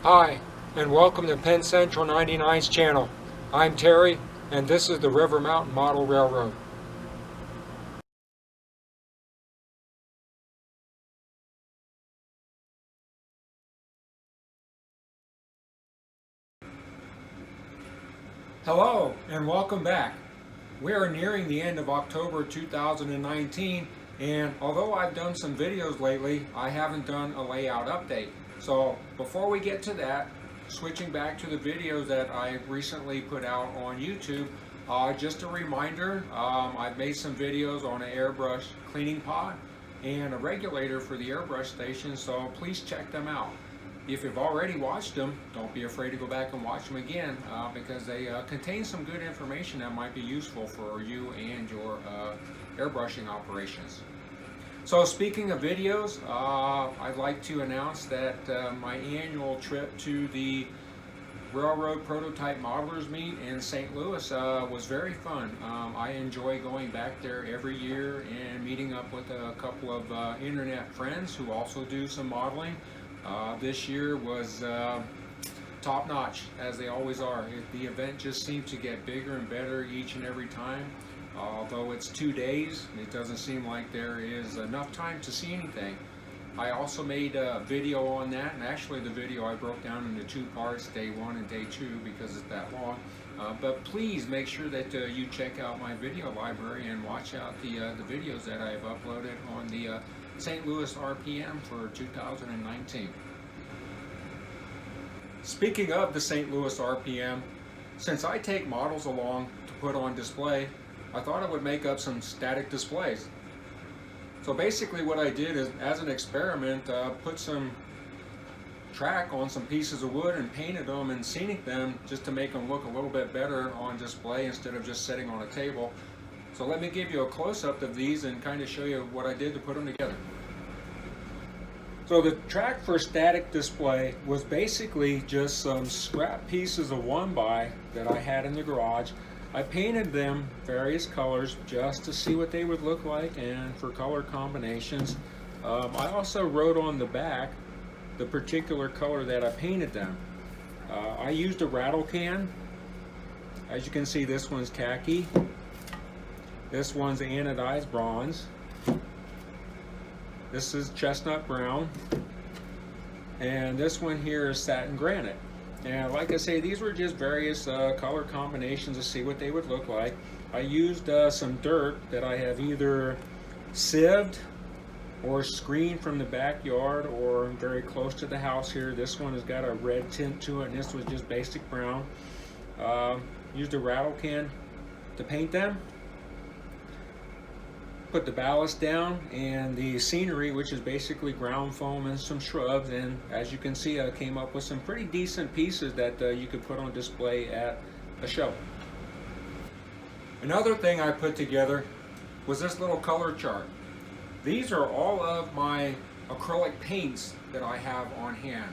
Hi, and welcome to Penn Central 99's channel. I'm Terry, and this is the River Mountain Model Railroad. Hello, and welcome back. We are nearing the end of October 2019, and although I've done some videos lately, I haven't done a layout update. So before we get to that, switching back to the videos that I recently put out on YouTube, just a reminder, I've made some videos on an airbrush cleaning pot and a regulator for the airbrush station, so please check them out. If you've already watched them, don't be afraid to go back and watch them again because they contain some good information that might be useful for you and your airbrushing operations. So speaking of videos, I'd like to announce that my annual trip to the Railroad Prototype Modelers Meet in St. Louis was very fun. I enjoy going back there every year and meeting up with a couple of internet friends who also do some modeling. This year was top notch, as they always are. The event just seems to get bigger and better each and every time. Although it's 2 days, it doesn't seem like there is enough time to see anything. I also made a video on that, and actually the video I broke down into 2 parts, day 1 and day 2, because it's that long. But please make sure that you check out my video library and watch out the videos that I've uploaded on the St. Louis RPM for 2019. Speaking of the St. Louis RPM, since I take models along to put on display, I thought I would make up some static displays. So basically what I did is, as an experiment, put some track on some pieces of wood and painted them and scenic them just to make them look a little bit better on display instead of just sitting on a table. So let me give you a close-up of these and kind of show you what I did to put them together. So the track for static display was basically just some scrap pieces of 1x that I had in the garage. I painted them various colors just to see what they would look like and for color combinations. I also wrote on the back the particular color that I painted them. I used a rattle can. As you can see, this one's khaki. This one's anodized bronze. This is chestnut brown. And this one here is satin granite. And like I say, these were just various color combinations to see what they would look like. I used some dirt that I have either sieved or screened from the backyard or very close to the house here. This one has got a red tint to it, and this was just basic brown. Used a rattle can to paint them. Put the ballast down and the scenery, which is basically ground foam and some shrubs, and as you can see, I came up with some pretty decent pieces that you could put on display at a show. Another thing I put together was this little color chart. These are all of my acrylic paints that I have on hand.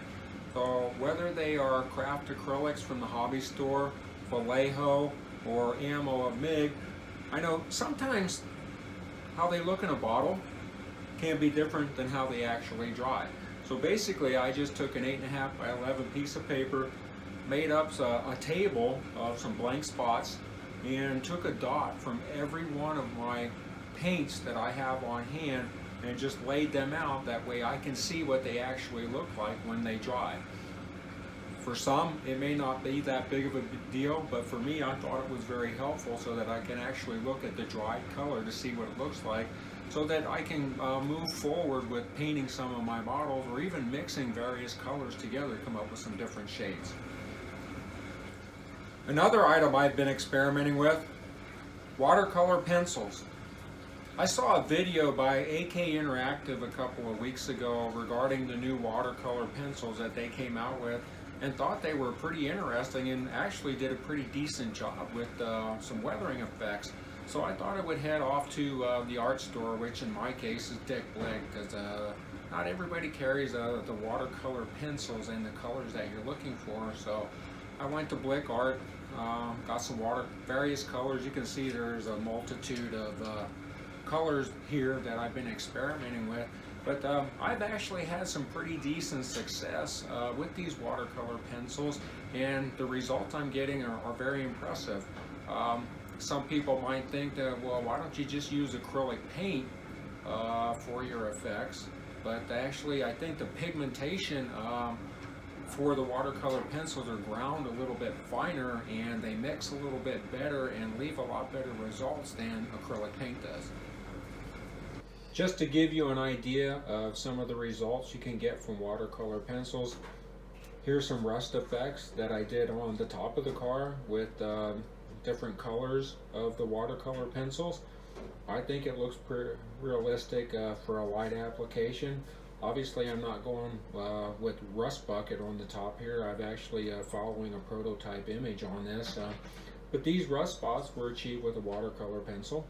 So whether they are craft acrylics from the hobby store, Vallejo, or Ammo of MIG, I know sometimes how they look in a bottle can be different than how they actually dry. So basically I just took an 8.5 by 11 piece of paper, made up a table of some blank spots, and took a dot from every one of my paints that I have on hand and just laid them out. That way I can see what they actually look like when they dry. For some, it may not be that big of a deal, but for me, I thought it was very helpful so that I can actually look at the dried color to see what it looks like, so that I can move forward with painting some of my models or even mixing various colors together to come up with some different shades. Another item I've been experimenting with, watercolor pencils. I saw a video by AK Interactive a couple of weeks ago regarding the new watercolor pencils that they came out with, and thought they were pretty interesting and actually did a pretty decent job with some weathering effects. So I thought I would head off to the art store, which in my case is Dick Blick, because not everybody carries the watercolor pencils in the colors that you're looking for. So I went to Blick Art, got some various colors. You can see there's a multitude of colors here that I've been experimenting with, but I've actually had some pretty decent success with these watercolor pencils, and the results I'm getting are very impressive. Some people might think that, well, why don't you just use acrylic paint for your effects? But actually, I think the pigmentation for the watercolor pencils are ground a little bit finer, and they mix a little bit better and leave a lot better results than acrylic paint does. Just to give you an idea of some of the results you can get from watercolor pencils, here's some rust effects that I did on the top of the car with different colors of the watercolor pencils. I think it looks pretty realistic for a light application. Obviously, I'm not going with rust bucket on the top here. I'm actually following a prototype image on this. But these rust spots were achieved with a watercolor pencil.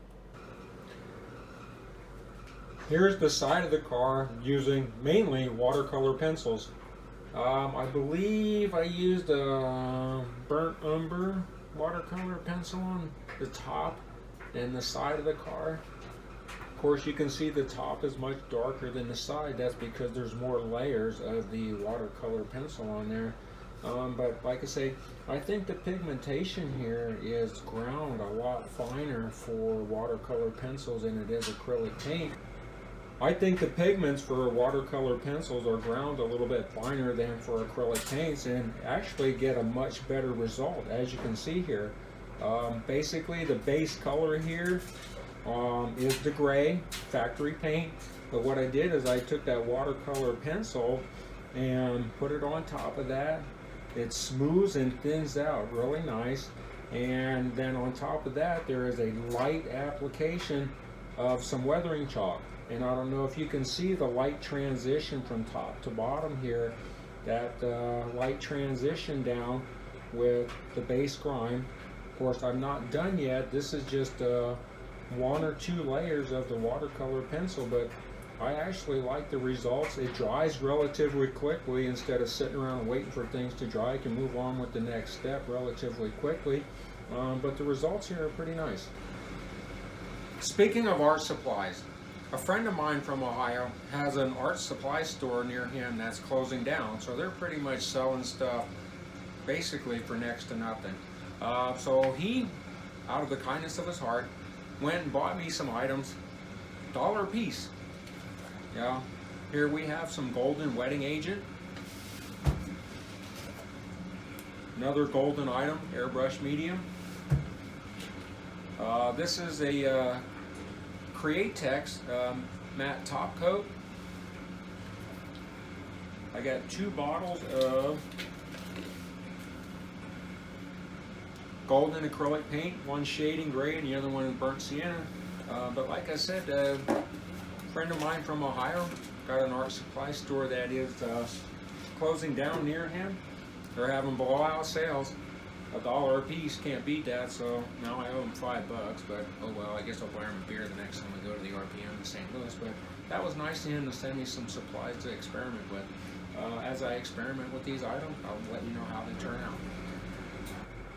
Here's the side of the car using mainly watercolor pencils. I believe I used a burnt umber watercolor pencil on the top and the side of the car. Of course, you can see the top is much darker than the side. That's because there's more layers of the watercolor pencil on there. But like I say, I think the pigmentation here is ground a lot finer for watercolor pencils than it is acrylic paint. I think the pigments for watercolor pencils are ground a little bit finer than for acrylic paints, and actually get a much better result, as you can see here. Basically, the base color here is the gray factory paint, but what I did is I took that watercolor pencil and put it on top of that. It smooths and thins out really nice, and then on top of that there is a light application of some weathering chalk. And I don't know if you can see the light transition from top to bottom here, that light transition down with the base grime. Of course, I'm not done yet. This is just one or two layers of the watercolor pencil, but I actually like the results. It dries relatively quickly. Instead of sitting around waiting for things to dry, I can move on with the next step relatively quickly. But the results here are pretty nice. Speaking of art supplies, a friend of mine from Ohio has an art supply store near him that's closing down, so they're pretty much selling stuff basically for next to nothing. So he, out of the kindness of his heart, went and bought me some items, $1 a piece. Yeah, here we have some golden wetting agent, another golden item, airbrush medium. This is a Createx matte top coat. I got 2 bottles of golden acrylic paint, one shading gray and the other one is burnt sienna. But like I said, a friend of mine from Ohio got an art supply store that is closing down near him. They're having blowout sales. $1 a piece, can't beat that, so now I owe them $5, but oh well, I guess I'll buy them a beer the next time I go to the RPM in St. Louis. But that was nice of him to send me some supplies to experiment with. As I experiment with these items, I'll let you know how they turn out.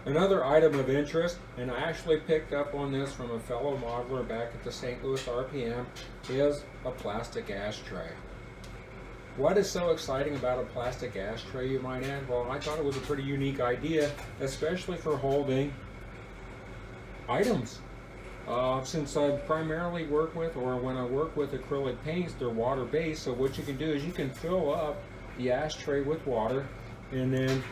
Another item of interest, and I actually picked up on this from a fellow modeler back at the St. Louis RPM, is a plastic ashtray. What is so exciting about a plastic ashtray, you might add? Well, I thought it was a pretty unique idea, especially for holding items. Since I primarily work with, or when I work with acrylic paints, they're water-based, so what you can do is you can fill up the ashtray with water and then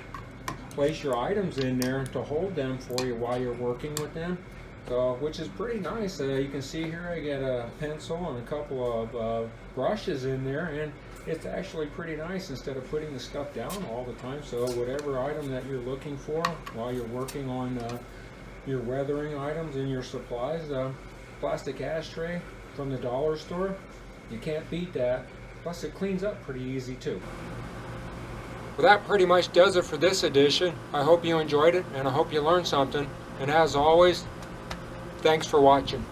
place your items in there to hold them for you while you're working with them. So, which is pretty nice. You can see here I got a pencil and a couple of brushes in there, and it's actually pretty nice instead of putting the stuff down all the time. So whatever item that you're looking for while you're working on your weathering items and your supplies, plastic ashtray from the dollar store, you can't beat that. Plus it cleans up pretty easy too. Well, that pretty much does it for this edition. I hope you enjoyed it, and I hope you learned something. And as always, thanks for watching.